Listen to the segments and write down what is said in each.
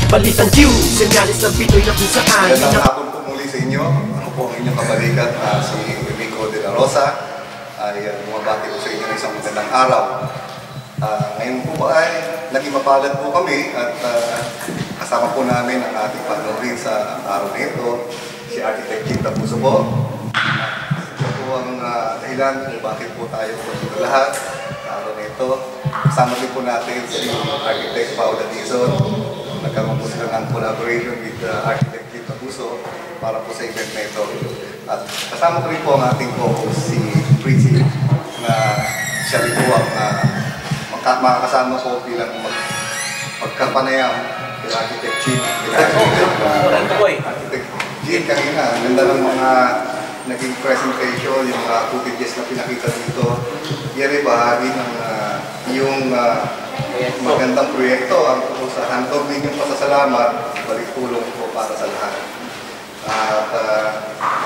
Balitang Q, senyalis ng Pinoy na kung saan. Magandang hapon po muli sa inyo. Ako po ang inyong kabalikat, si Rico de la Rosa. Bumabati po sa inyo ng isang magandang araw. Ngayon po ay naging mapalad po kami at kasama po namin ang ating panorin sa araw na ito, si Architect Jim Tapuso po. Ito po ang dahilan kung bakit po tayo po dito lahat sa araw na ito. Kasama din po natin si Architect Paula Dizon. Nagkaroon po sila ng collaboration with Architect Jim Tapuso para po sa event na ito. At kasama ko rin po ang ating co-host si Pritzy na siya rin po ang makakasama ko bilang pagkapanayam kay Architect Jim. Architect Jim, kanina, ang ganda ng mga naging presentation, yung mga footages na pinakita dito. Yan ay bahagi ng yung magandang proyekto ang tungkol sa handog ninyong pasasalamat, balik tulong po para sa lahat. At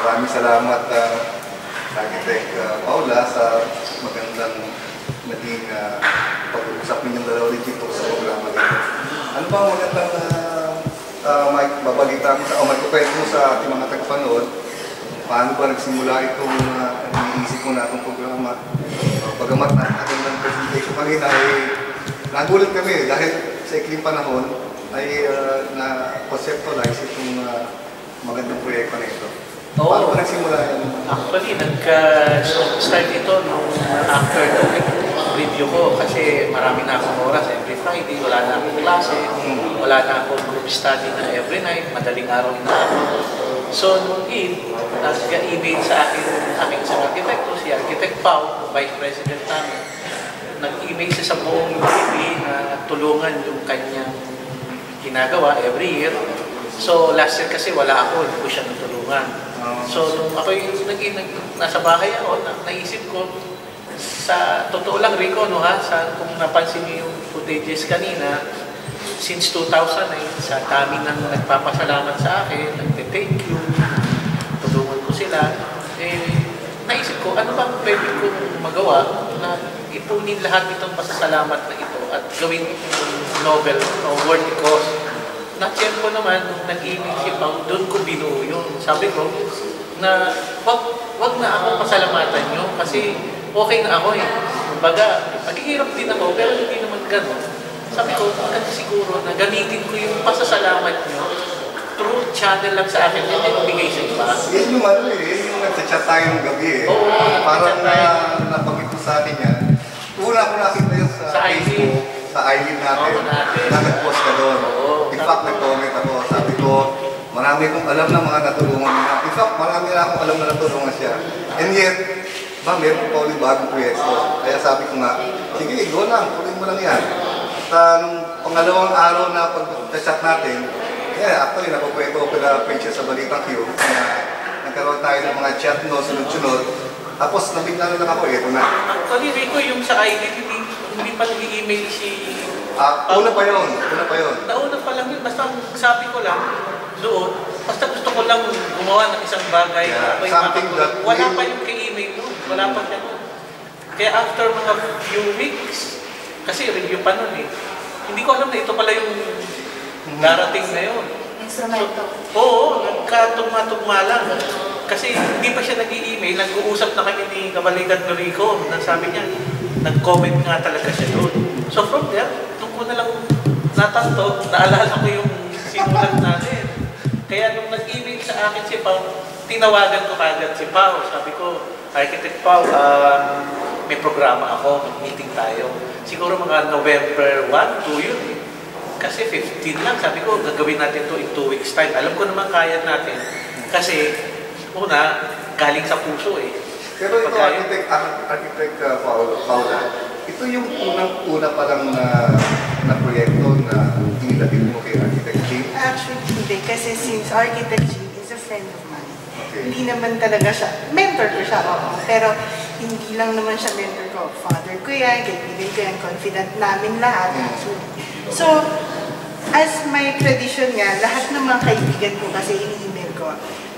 maraming salamat Architect Paula sa magandang naging pag-uusap ninyong dalawa dito sa programa nito. Ano ba ang magandang mabalita mo o magkukwento mo sa ating mga tagapanood? Paano ba nagsimula itong iniisip mo na itong programa? Pagamat natin ng presentation kanina ay nagulat kami dahil sa ikling panahon ay na-conceptualize itong magandang proyekto na ito. Paano ba nagsimula yan? Actually, nag-start ito nung after review ko kasi marami na akong oras every Friday, wala na akong klase, wala na akong group study na every night, madaling araw na ako. So, nung nag-email sa aking isang arkitekto, si Architect Pau, Vice President namin, nag-email siya sa buong UAP na tulungan yung kanyang ginagawa every year. So, last year kasi wala ako, hindi ko siya natulungan. So, nung ako yung nasa bahay ako, naisip ko, sa totoo lang, Rico, no, kung napansin niyo yung footages kanina, since 2009, sa dami nang nagpapasalamat sa akin, nagte-thank you, tulungan ko sila, naisip ko, ano bang pwede kong magawa na ipunin lahat itong pasasalamat na ito at gawin itong novel o worthy cause. Na-check ko naman, nung nag-email si Pao, doon ko binuo yun. Sabi ko, na wag na akong pasalamatan nyo kasi okay na ako eh. Kumbaga, maghihirap din ako, pero hindi naman gano'n. Sabi ko, maganda siguro na gamitin ko yung pasasalamat nyo through channel lang sa akin, hindi bigay sa iba. Yan yung yung nagchat tayo ng gabi eh. Oo, parang napagit ko sa atin yan. Una ko nakita yun sa Facebook, sa island natin, na nag-post ka doon. In fact, nag-comment ako, sabi ko, marami kong alam na mga natulungan niya. In fact, marami na akong alam na natulungan siya. And yet, meron pa ulit bagong proyekto. Kaya sabi ko nga, sige, go lang, tuloy mo lang yan. At nung pangalawang araw na pag-chat natin, actually, napakwento ko na page sa Balitang Q. Nagkaroon tayo ng mga chat sunod-sunod. Tapos, nabigla na lang ako, ito na. Actually, Rico, yung sa ID, hindi pa nag-email si... Una pa yun. Nauna pa lang yun. Basta sabi ko lang, doon, basta gusto ko lang gumawa ng isang bagay. Wala pa yung kay-email doon. Wala pa siya doon. Kaya after mga few weeks, kasi review pa nun eh. Hindi ko alam na ito pala yung darating na yun. Instrumento. Oo, nagkatugma-tugma lang. Kasi hindi pa siya nag-i-email, nag-uusap na kami ni Kabalikat Rico. Sabi niya, nag-comment nga talaga siya doon. So from there, doon ko na lang natanto, naalala ko yung simulan natin. Kaya nung nag-email sa akin si Pao, tinawagan ko kagad si Pao. Sabi ko, Architect Pao, may programa ako, meeting tayo. Siguro mga November 1, 2 yun eh. Kasi 15 lang, sabi ko, gagawin natin to in 2 weeks time. Alam ko naman kaya natin. Kasi, una, galing sa puso eh. Pero ito, Architect Paula, ito yung unang-una pa lang na proyekto na inilagay mo kay Architect Jim? Actually, hindi. Kasi since Architect Jim is a friend of mine, okay. Hindi naman talaga siya, mentor ko siya, pero hindi lang naman siya mentor ko. Father ko yan, kaibigan ko yan, confident namin lahat. So, as my tradition nga, lahat ng mga kaibigan ko kasi ini-email ko,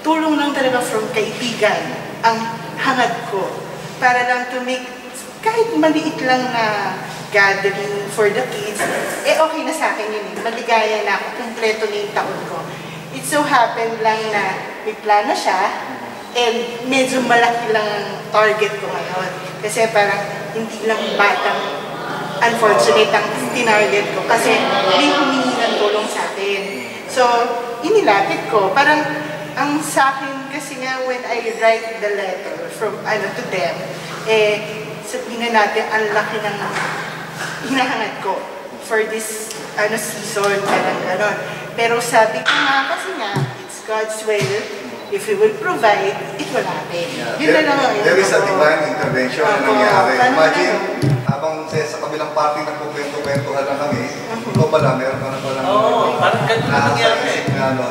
tulong lang talaga from kaibigan ang hangad ko para lang to make kahit maliit lang na gathering for the kids, eh okay na sa akin yun eh. Maligaya na ako, kumpleto na yung taon ko. It so happened lang na may plano siya, and medyo malaki lang ang target ko ngayon. Kasi parang hindi lang batang unfortunate ang tinarget ko kasi may humingi ng tulong sa akin. So, inilapit ko. Parang ang sa akin kasi nga when I write the letter from to them, sabihin na natin ang laki ng hinahangad ko for this season, parang gano'n. Pero sabi ko nga kasi nga, it's God's will. If He will provide, it will happen. Yun na lang ang there is a divine intervention na nangyari. Imagine, ganun. habang sa kabilang party nagkukwento-kwentuhan lang kami, ikaw pala, meron ka na pala. Oo, parang ganun na nangyari.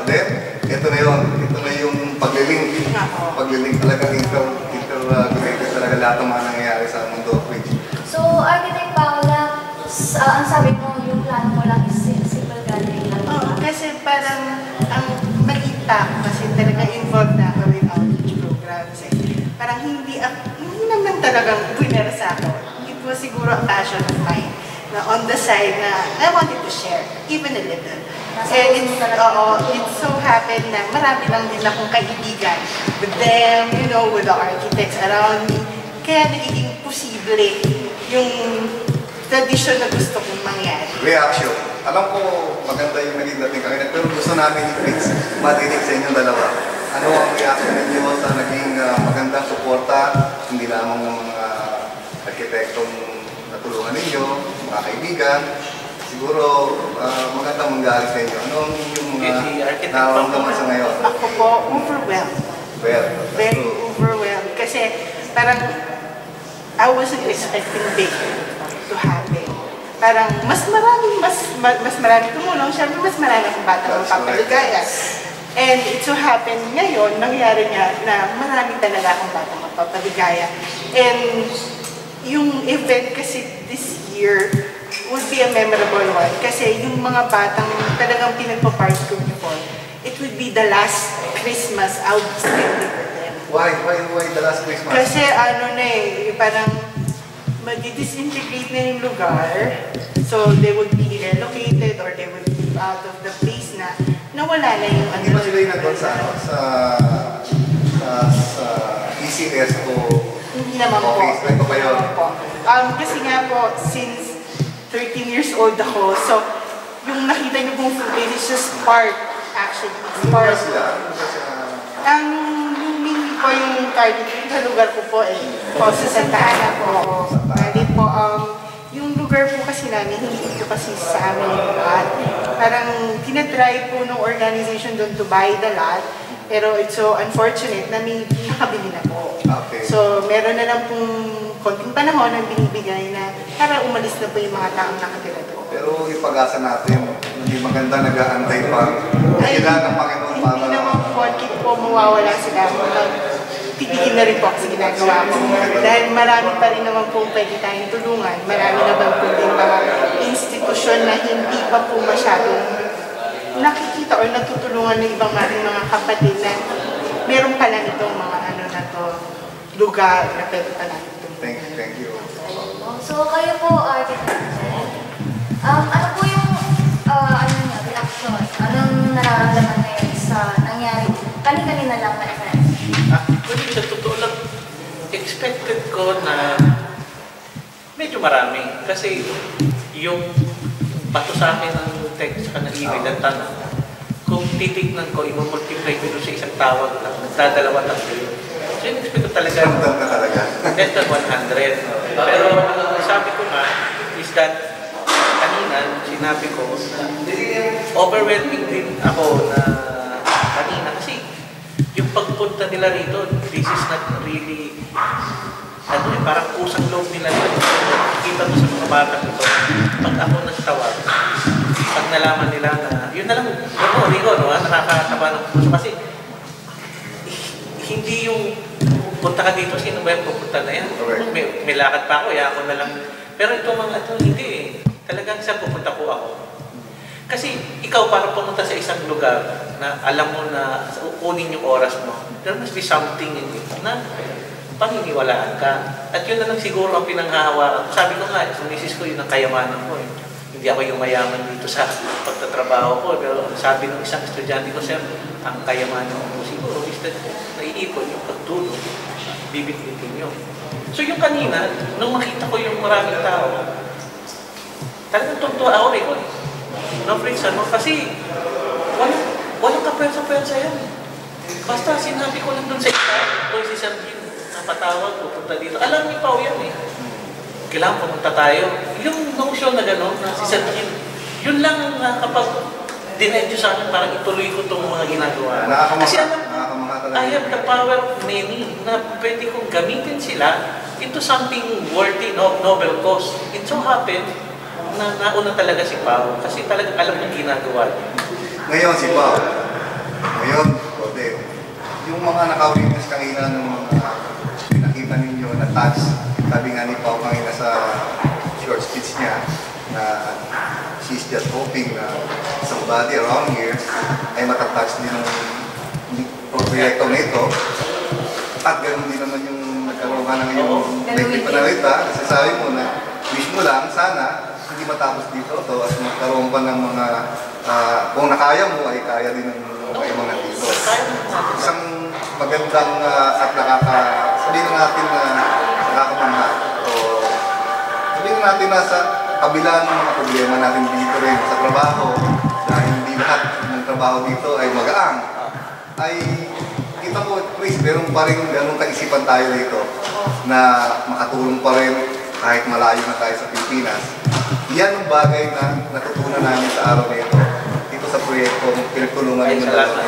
Then, ito na yun. Ito na yung paglilink. Paglilink talaga, interconnected talaga lahat ng mga nangyayari sa mundo of which. So, Architect Paula, ang sabi mo, yung plano mo lang is simple gathering lang. Oo, kasi parang ang malita kasi talaga involved na ako with outreach programs. Parang hindi naman talagang punersa ako. It was siguro a passion of mine na on the side na I wanted to share, even a little. It so happened na marami lang din akong kaibigan with them, with the architects around me. Kaya nagiging posible yung tradition na gusto kong mangyari. Reaction. Alam ko maganda yung naging dating kanina, pero gusto namin i-fix, matinig sa inyong dalawa. Ano ang reaction ninyo sa naging magandang suporta, hindi lamang ng mga arkitektong natulungan ninyo, mga kaibigan, siguro magandang manggaling sa inyo. Ano yung nararamdaman sa ngayon? Ako po, overwhelmed. Very overwhelmed. Kasi parang I wasn't expecting big to happen. Parang mas marami tumulong, syempre mas marami akong batang mapapaligaya. And it so happened ngayon, nangyari nga na marami talaga akong batang mapapaligaya. And yung event kasi this year would be a memorable one kasi yung mga batang talagang pinagpa-party ko before, it would be the last Christmas I would be spending with them. Why the last Christmas? Kasi parang madi-disintegrate na yung lugar, so they would be relocated or they would be out of the place na nawala na yung Hindi ba sila yung nandun sa ECS o Hindi naman po. office? Ito ba yun? Kasi nga po, since 13 years old ako, so yung nakita niyo pong footage is just part, actually. It's Ano ba part. sila? Ano ba sila? Ang hindi po yung target sa lugar ko po po sa Santa Ana po. Bali po, yung lugar po kasi namin, hindi po kasi sa amin yung lot. Parang tinatry po ng organization doon to buy the lot, pero it's so unfortunate na may nakabili na po. Okay. So, meron na lang pong konting panahon na binibigay na para umalis na po yung mga taong nakatira doon. Pero ipag-asa natin, hindi maganda nag-aantay pa. Kailangan ng Panginoon para... Hindi naman po, po mawawala sila. Titigil na rin po kasi ginagawa ko. Dahil marami pa rin naman po pwede tayong tulungan. Marami naman po din mga institusyon na hindi pa po masyadong nakikita o natutulungan ng ibang mga kapatid na meron pala nitong mga lugar na pwede pa natin tulungan. Thank you. So, kayo po, architect, ano po yung reaction? Anong nararamdaman ngayon sa nangyari? Kani-kanina lang na event? Actually, sa totoo lang, expected ko na medyo marami. Kasi yung bato sa akin ng text sa email at tanong, kung titignan ko, i-multiply ko sa isang tawag lang, nagdadalawa tatlo yun. So, yung expect ko talaga, Ramdam ka talaga. less than 100. Pero sabi ko nga, is that kanina, sinabi ko, overwhelming din ako na kanina. Kasi yung pagpunta nila rito, this is not really, parang kusang loob nila yun. Kita mo sa mga bata nito, pag ako nagtawag, pag nalaman nila na, yun na lang, Rico, nakakataba ng puso. Kasi, hindi yung punta ka dito, sino ba yung pupunta na yan? May lakad pa ako, ako na lang. Pero ito mga hindi eh. Talagang saan pupunta po ako. Kasi ikaw para pumunta sa isang lugar na alam mo na kunin yung oras mo, there must be something in it na paniniwalaan ka. At yun na lang siguro ang pinanghahawakan. Sabi ko nga, sa misis ko, yun ang kayamanan ko eh. Hindi ako yung mayaman dito sa pagtatrabaho ko. Pero sabi ng isang estudyante ko, sir, ang kayamanan ko siguro is that naiipon yung pagtulong, bibit-bitin nyo. So yung kanina, nung makita ko yung maraming tao, talagang tungtuwa ako rin ko eh. No, friends, ano? Kasi walang kapensa-pensa yan. Basta sinabi ko lang dun sa isa, kung si Sir Jim, napatawag, pupunta dito. Alam niyo pa yan eh. Kailangan pumunta tayo. Yung notion na gano'n, na si Sir Jim, yun lang kapag dinedyo sa akin, parang ituloy ko itong mga ginagawa. Kasi alam ko, I have the power of many na pwede kong gamitin sila into something worthy, noble cause. It so happened na nauna talaga si Pao kasi talagang alam kong ginagawa niya. Ngayon si Pao, ngayon, Rodeo, yung mga naka-witness kanina ng mga pinakita ninyo na touch, sabi nga ni Pao kanina sa short speech niya na she's just hoping na somebody around here ay matatouch din ng proyekto na ito. At ganoon din naman yung nagkaroon ka ng iyong may panalita. Kasi sabi mo na wish mo lang, sana hindi matapos dito to at magkaroon pa ng mga kung nakaya mo ay kaya din ng mga ibang nandito. Isang magandang at sabihin natin na nakakamangha o sabihin natin na sa kabila ng mga problema natin dito rin sa trabaho dahil hindi lahat ng trabaho dito ay magaang ay kita ko at least meron pa rin ganong kaisipan tayo dito na makatulong pa rin kahit malayo na tayo sa Pilipinas. Yan ang bagay na natutunan namin sa araw na ito dito sa proyekto pinagtulungan ng dalawa.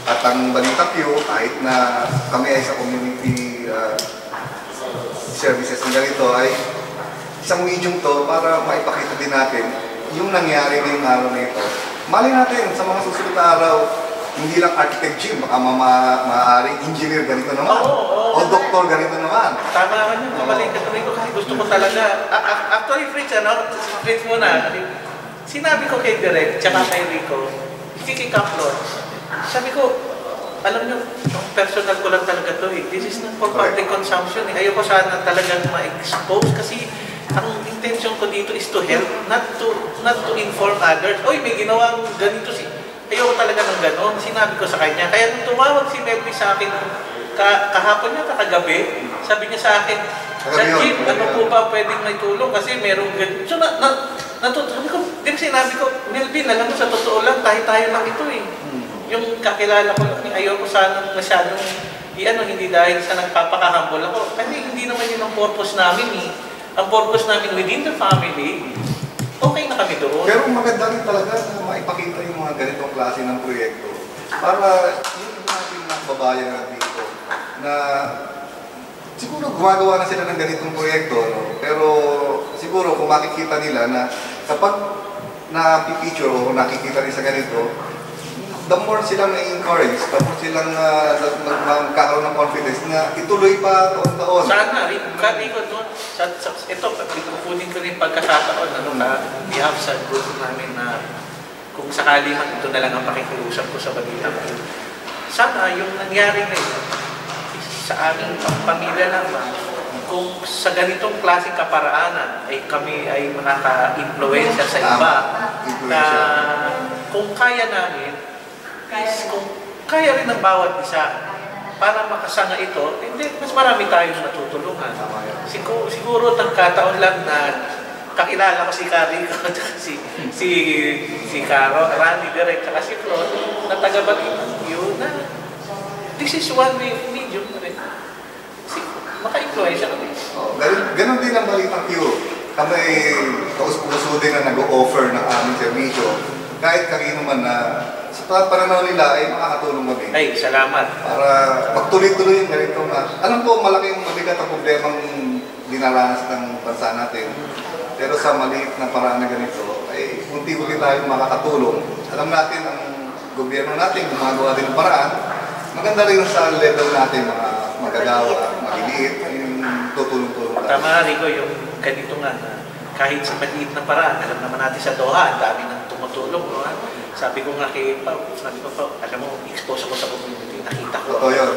At ang Balita Q, kahit na kami ay sa community services na ganito ay isang medium to para maipakita din natin yung nangyari ngayong araw na ito. Mali natin sa mga susunod na araw, hindi lang architect Jim, baka maaaring engineer ganito naman. O doktor ganito naman. Tama naman yun, mamaling katuloy ko kasi gusto ko talaga. Actually, Fritz, Fritz muna. Sinabi ko kay Direk, tsaka kay Rico, kikikaplot. Sabi ko, alam nyo, personal ko lang talaga to eh. This is not for public consumption eh. Ayoko sana talagang ma-expose kasi ang intention ko dito is to help, not to inform others. Oy, may ginawang ganito si... Ayoko talaga ng gano'n. Sinabi ko sa kanya. Kaya nung tumawag si Melby sa akin, kahapon niya, kagabi, sabi niya sa akin, Sir Jim, ano po ba pwedeng may tulong? Kasi merong ganito. So, sabi ko, din sinabi ko, Melby, alam mo sa totoo lang, tayo lang ito eh. Yung kakilala ko lang, ayoko sana masyadong, hindi dahil sa nagpapakahambol ako. Kasi hindi naman yun ang purpose namin eh. Ang purpose namin within the family, okay na kami doon. Pero maganda rin talaga na maipakita yung mga ganitong klase ng proyekto para yung natin mga babayan na dito na siguro gumagawa na sila ng ganitong proyekto, no? Pero siguro kung makikita nila na kapag na-picture o nakikita rin sa ganito, the more silang na-encourage, the more silang magkakaroon ng confidence na ituloy pa taon-taon. Sana, Rico, doon, ito, kukunin ko rin pagkakataon, na behalf sa group namin na kung sakali man ito na lang ang pakikiusap ko sa Balita Q. Sana, yung nangyari na yun, sa aming pamilya naman, kung sa ganitong klaseng kaparaanan ay kami ay makaka-influensya sa iba, na kung kaya namin, kung kaya rin ng bawat isa para makasanga ito, hindi, mas marami tayong matutulungan. Siguro nagkataon lang na kakilala ko si Kari, si Caro, Randy, Direk, saka si Flor, na taga-Balita Q na this is one way of medium na rin. Maka-influensya kami. Ganon din ang Balita Q. Kami kaus-puso din na nag-o-offer ng aming servisyo. Kahit kanino man na sa pananaw nila ay makakatulong kami. Ay, salamat. Para magtuloy-tuloy yung ganito na. Alam ko, malaking mabigat ang problemang dinaranas ng bansa natin. Pero sa maliit na paraan na ganito, ay unti-unti tayong makakatulong. Alam natin ang gobyerno natin gumagawa din ng paraan. Maganda rin sa level natin, mga magagawa, maliliit, yung tutulong-tulong natin. Tama, Rico, yung ganito nga na kahit sa maliit na paraan, alam naman natin sa Doha, ang dami nang tumutulong. No? Sabi ko nga kay Pao, alam mo, expose ako sa community, nakita ko. Totoo yun.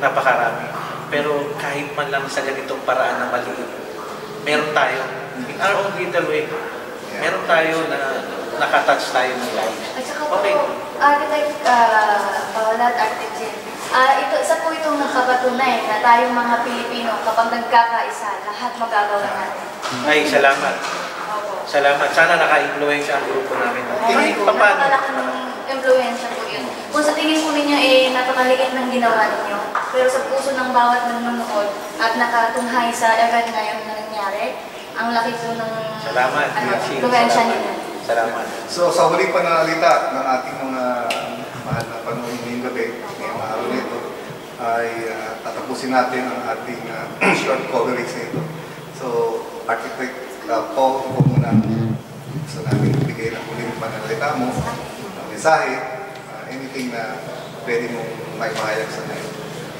napakarami. Pero kahit man lang sa ganitong paraan na maliit, meron tayo, in our own little way, meron tayo na nakatouch tayo ng life. At saka po, Okay. Architect Paula at Architect Jen, isa po itong nagpapatunay na tayong mga Pilipino, kapag nagkakaisa, lahat magagawa natin. Ay, salamat. Opo. Salamat. Sana naka-influence ang grupo namin. Okay po, Paano? napakalaking impluensya po yun. Kung sa tingin po ninyo, napakaliit ng ginawa ninyo, pero sa puso ng bawat nanonood at nakatunghay sa event ngayon na nangyari, ang laki po ng Salamat. impluensya ninyo. Salamat. So sa huling panalita ng ating mga mahal na panahon ngayong gabi, ngayong araw na ito, ay tatapusin natin ang ating short coverage nito. So, Architect Paul, ikaw muna gusto namin ibigay ng huling panalita mo, mensahe, anything na pwede mong maipahayag sa ngayon.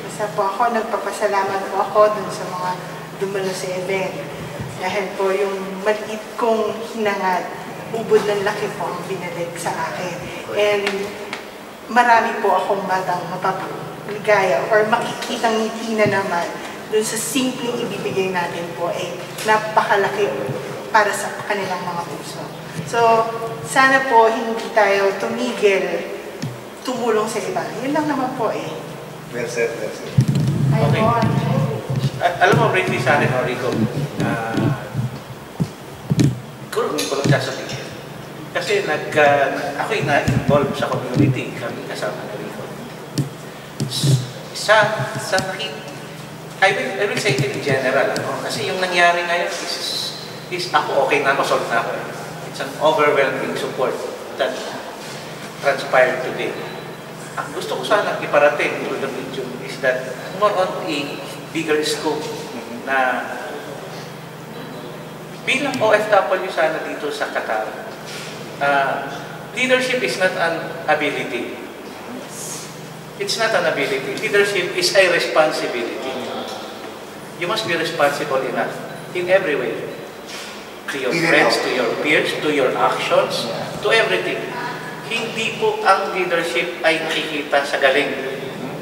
Isa po ako, nagpapasalamat po ako dun sa mga dumalo sa event. Dahil po yung maliit kong hinangad, ubod ng laki po ang binalik sa akin. And marami po akong batang mapapaligaya or makikitang ngiti na naman dun sa simpleng ibibigay natin po napakalaki para sa kanilang mga puso. So, sana po hindi tayo tumigil tumulong sa iba. Yun lang naman po Well said, well said. Okay. Alam mo, briefly sa akin, Rico, siguro ko lang sasabihin. Kasi ako'y na-involve sa community, kami kasama na Rico. I will say it in general, kasi yung nangyari ngayon is ako okay na ako, solved na ako. It's an overwhelming support that transpired today. Ang gusto ko sana iparating to the medium is that more on a bigger scope na bilang OFW sana dito sa Qatar, leadership is not an ability. It's not an ability. Leadership is a responsibility. You must be responsible enough in every way. To your friends, to your peers, to your actions, to everything. Hindi po ang leadership ay nakikita sa galing.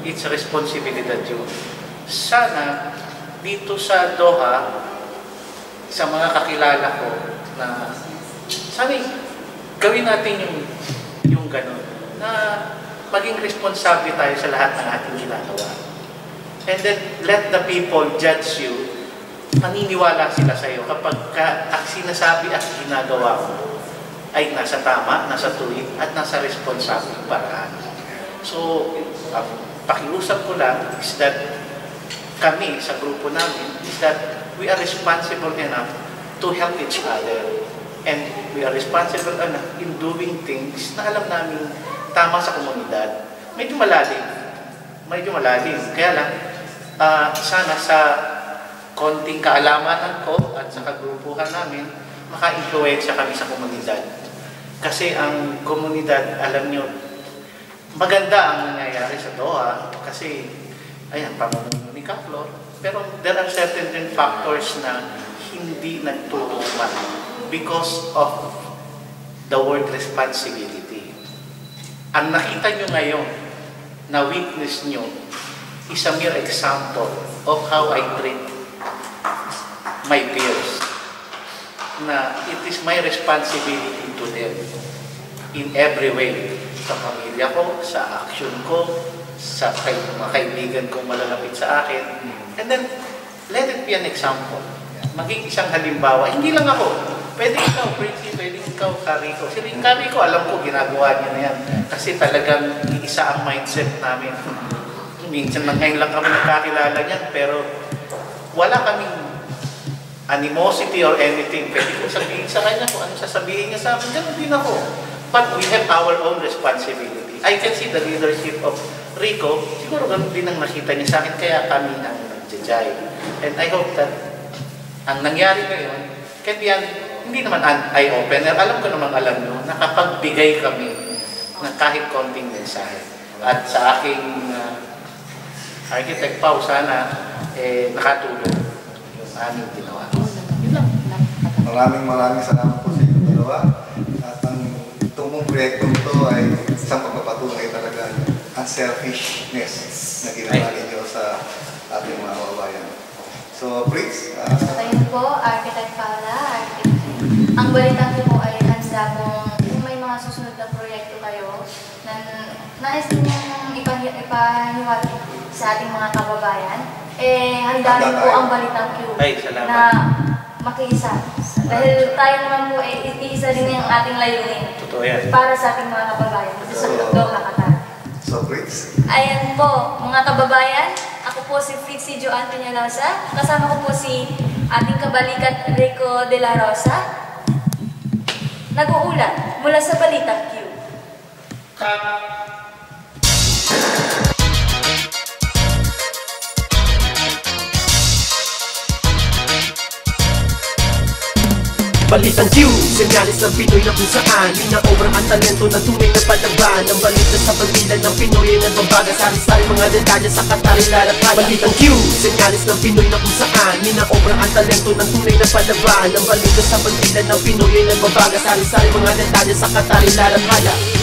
It's a responsibility yun. Sana dito sa Doha, sa mga kakilala ko na sana gawin natin yung gano'n na maging responsable tayo sa lahat ng ating ginagawa. And then let the people judge you. Maniniwala sila sa iyo kapag ang sinasabi at ginagawa mo ay nasa tama, nasa tuwid at nasa responsable paraan. So, pakiusap ko lang is that kami sa grupo namin is that we are responsible enough to help each other. And we are responsible enough in doing things na alam namin tama sa komunidad. Medyo malalim. Kaya lang, sana sa konting kaalamanan ko at sa kagrupuhan namin, maka-influensya kami sa komunidad. Kasi ang komunidad, alam nyo, maganda ang nangyayari sa Doha kasi, ayan, pamumuno ni Kaplor. Pero there are certain factors na hindi nagtulungan because of the word responsibility. Ang nakita nyo ngayon, na witness nyo, is a mere example of how I treat my peers. Na it is my responsibility to them in every way. Sa pamilya ko, sa action ko, sa mga kaibigan kong malalapit sa akin. And then, let it be an example. Maging isang halimbawa. Hindi lang ako. Pwede ikaw, Prince, pwede ikaw, Carico. Si Carico, alam ko, ginagawa niya na yan. Kasi talagang isa ang mindset namin. Minsan ngayon lang kami nakakilala niyan, pero wala kaming animosity or anything. Pwede ko sabihin sa kanya kung ano sasabihin niya sa amin. Ganun din ako. But we have our own responsibility. I can see the leadership of Rico. Siguro ganun din ang nakita niya sa akin, kaya kami ang nag-judge. And I hope that ang nangyari ngayon can be hindi naman eye-opener. Alam ko namang alam nyo, nakapagbigay kami ng kahit konting mensahe. At sa aking Architect Pau, sana nakatulong yung aming ginawa. Yun lang. Maraming salamat po sa inyong dalawa. At itong proyektong ito ay isang pagpapatunay talaga ang selfishness na ginawa ninyo sa sa ating mga kababayan. So, Prince, Ayun po, Architect Paula, Architect. Ang balitan ko po ay handa kung may mga susunod na proyekto kayo na nais ninyong ipaniwala sa ating mga kababayan, handa rin po ang Balitang Q Ay, salamat. na makiisa. Dahil tayo naman po iisa din yung ating layunin Totoo yan. para sa ating mga kababayan sa Doha, Qatar. so Prince, Ayan po, mga kababayan, ako po si Fritzy Jo Antonio Rosa. Kasama ko po si ating kabalikat Rico de la Rosa. Nag-uulat mula sa Balitang Q. Balitang Q, senyalis ng Pinoy na kung saan Minaobrang ang talento ng tunay na palaban Ang balita sa pagbilan ng Pinoy ay nagbabaga Sari-sari mga detalye sa Qatar ilalakad Balitang Q, senyalis ng Pinoy na kung saan Minaobrang ang talento ng tunay na palaban Ang balita sa pagbilan ng Pinoy ay nagbabaga Sari-sari mga detalye sa Qatar ilalakad